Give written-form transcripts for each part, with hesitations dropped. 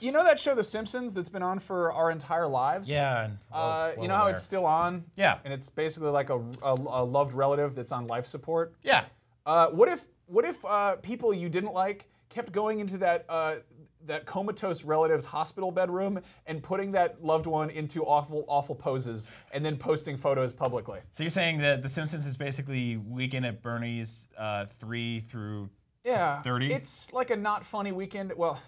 You know that show, The Simpsons, that's been on for our entire lives? Yeah. You know how it's still on? Yeah. And it's basically like a loved relative that's on life support? Yeah. What if people you didn't like kept going into that comatose relative's hospital bedroom and putting that loved one into awful poses and then posting photos publicly? So you're saying that The Simpsons is basically Weekend at Bernie's 3 through 30? It's like a not funny weekend. Well,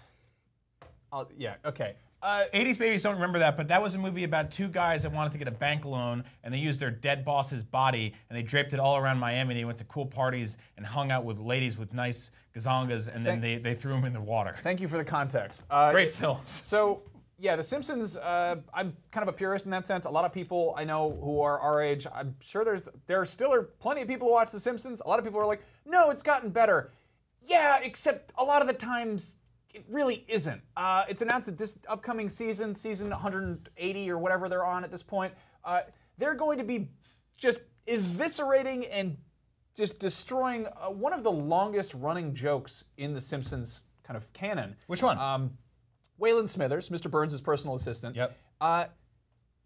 yeah, okay. 80s babies don't remember that, but that was a movie about two guys that wanted to get a bank loan, and they used their dead boss's body, and they draped it all around Miami. They went to cool parties and hung out with ladies with nice gazongas, and then they threw them in the water. Thank you for the context. Great films. So, yeah, The Simpsons, I'm kind of a purist in that sense. A lot of people I know who are our age, I'm sure there still are plenty of people who watch The Simpsons. A lot of people are like, no, it's gotten better. Yeah, except a lot of the times, it really isn't. It's announced that this upcoming season 180 or whatever they're on at this point, they're going to be just eviscerating and just destroying one of the longest running jokes in The Simpsons kind of canon. Which one? Waylon Smithers, Mr. Burns' personal assistant. Yep.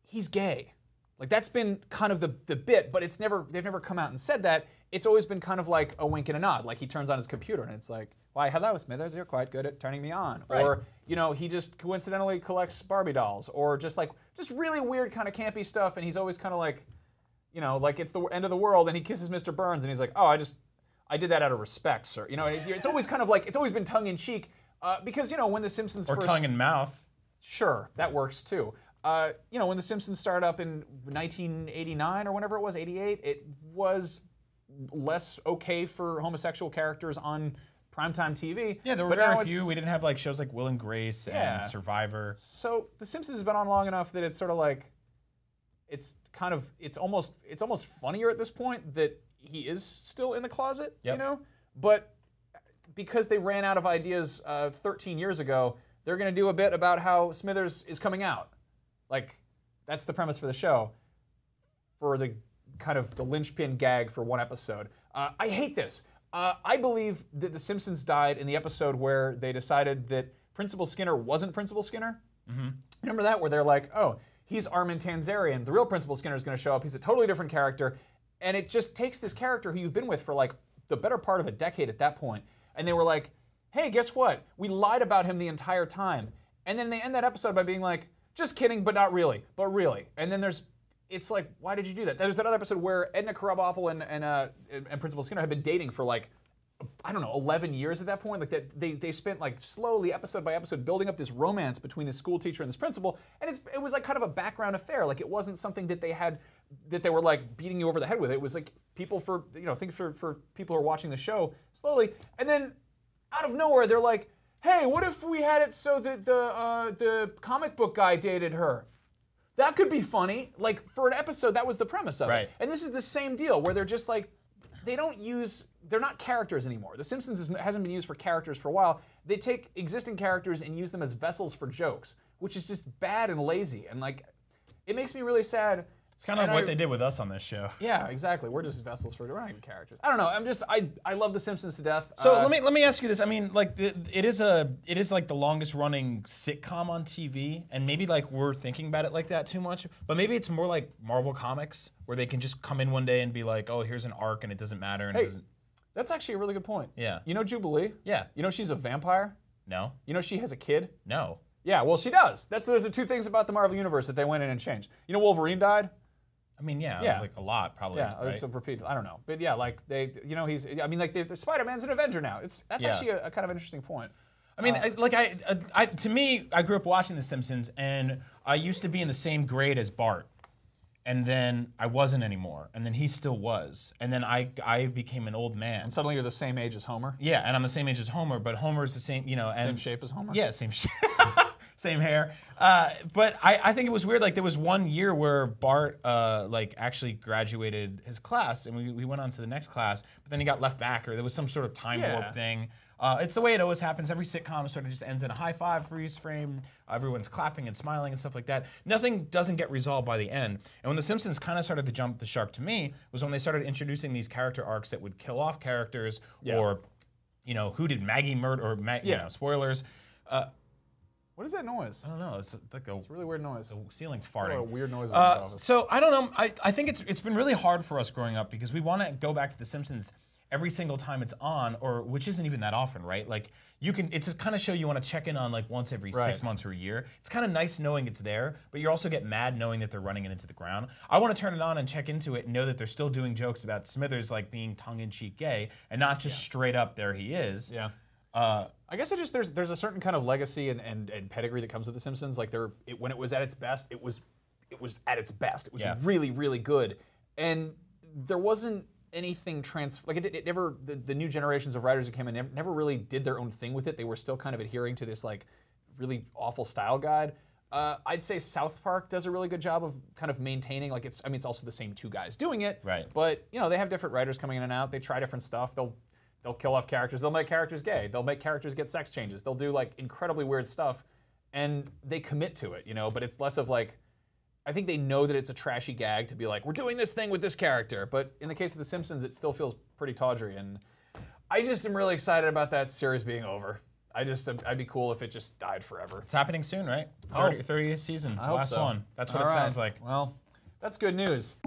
He's gay. Like, that's been kind of the bit, but they've never come out and said that. It's always been kind of like a wink and a nod. Like, he turns on his computer and it's like, why, hello, Smithers, you're quite good at turning me on. Right. Or, you know, he just coincidentally collects Barbie dolls. Or just really weird kind of campy stuff, and he's always kind of like, you know, like it's the end of the world, and he kisses Mr. Burns, and he's like, oh, I did that out of respect, sir. You know, it's always kind of like, it's always been tongue-in-cheek, because, you know, when The Simpsons or first... tongue in mouth. Sure, that works too. You know, when The Simpsons started up in 1989 or whenever it was, 88, it was less okay for homosexual characters on primetime TV. Yeah, there were very few. We didn't have like shows like Will and Grace and Survivor. So The Simpsons has been on long enough that it's sort of like, it's almost funnier at this point that he is still in the closet, you know? But because they ran out of ideas 13 years ago, they're going to do a bit about how Smithers is coming out. Like, that's the premise for the show, for the kind of the linchpin gag for one episode. I hate this. I believe that The Simpsons died in the episode where they decided that Principal Skinner wasn't Principal Skinner. Mm-hmm. Remember that? Where they're like, oh, he's Armin Tanzarian. The real Principal Skinner is going to show up. He's a totally different character. And it just takes this character who you've been with for like the better part of a decade at that point, and they were like, hey, guess what? We lied about him the entire time. And then they end that episode by being like, just kidding, but not really, but really. And then it's like, why did you do that? There's that other episode where Edna Krabappel and Principal Skinner had been dating for like, I don't know, 11 years at that point. Like they spent like slowly, episode by episode, building up this romance between this school teacher and this principal, and it was like kind of a background affair. Like, it wasn't something that they were like beating you over the head with. It was like people for people who are watching the show slowly, and then out of nowhere they're like, hey, what if we had it so that the comic book guy dated her? That could be funny. Like, for an episode, that was the premise of it. And this is the same deal where they're just like, they're not characters anymore. The Simpsons hasn't been used for characters for a while. They take existing characters and use them as vessels for jokes, which is just bad and lazy. And like, it makes me really sad. It's kind of like what they did with us on this show. Yeah, exactly. We're just vessels we're not even characters. I don't know. I love The Simpsons to death. So let me ask you this. I mean, like it is like the longest running sitcom on TV, and maybe like we're thinking about it like that too much. But maybe it's more like Marvel Comics, where they can just come in one day and be like, oh, here's an arc, and it doesn't matter. And hey, it doesn't... that's actually a really good point. Yeah. You know Jubilee? Yeah. You know she's a vampire? No. You know she has a kid? No. Yeah. Well, she does. There's the two things about the Marvel universe that they went in and changed. You know Wolverine died? I mean, yeah, like a lot, probably. Yeah, right? it's a repeat. I don't know, but yeah, like Spider-Man's an Avenger now. That's actually a kind of interesting point. I mean, to me, I grew up watching The Simpsons, and I used to be in the same grade as Bart, and then I wasn't anymore, and then he still was, and then I became an old man. And suddenly you're the same age as Homer. Yeah, and I'm the same age as Homer, but Homer's the same, you know, and same shape as Homer. Yeah, same shape. Same hair, but I think it was weird. Like, there was one year where Bart like actually graduated his class, and we went on to the next class. But then he got left back, or there was some sort of time warp thing. It's the way it always happens. Every sitcom sort of just ends in a high five, freeze frame. Everyone's clapping and smiling and stuff like that. Nothing doesn't get resolved by the end. And when The Simpsons kind of started to jump the shark to me was when they started introducing these character arcs that would kill off characters, or, you know, who did Maggie murder, or you know, spoilers. What is that noise? I don't know. It's like It's a really weird noise. the ceiling's A lot farting. of weird noises in this office. So I don't know. I think it's been really hard for us growing up because we want to go back to The Simpsons every single time it's on, or which isn't even that often, right? Like it's a kind of show you want to check in on like once every 6 months or a year. It's kind of nice knowing it's there, but you also get mad knowing that they're running it into the ground. I want to turn it on and check into it and know that they're still doing jokes about Smithers like being tongue-in-cheek gay and not just straight up there he is. Yeah. I guess there's a certain kind of legacy and pedigree that comes with The Simpsons. Like when it was at its best, it was at its best. It was really, really good, and there wasn't anything it never the new generations of writers who came in never really did their own thing with it. They were still kind of adhering to this like really awful style guide. I'd say South Park does a really good job of kind of maintaining like it's also the same two guys doing it. Right. But they have different writers coming in and out. They try different stuff. They'll kill off characters. They'll make characters gay. They'll make characters get sex changes. They'll do like incredibly weird stuff, and they commit to it. But it's less of like. I think they know that it's a trashy gag to be like, we're doing this thing with this character. But in the case of The Simpsons, it still feels pretty tawdry. And I just am really excited about that series being over. I'd be cool if it just died forever. It's happening soon, right? 30th season, last one. That's what it sounds like. Well, that's good news.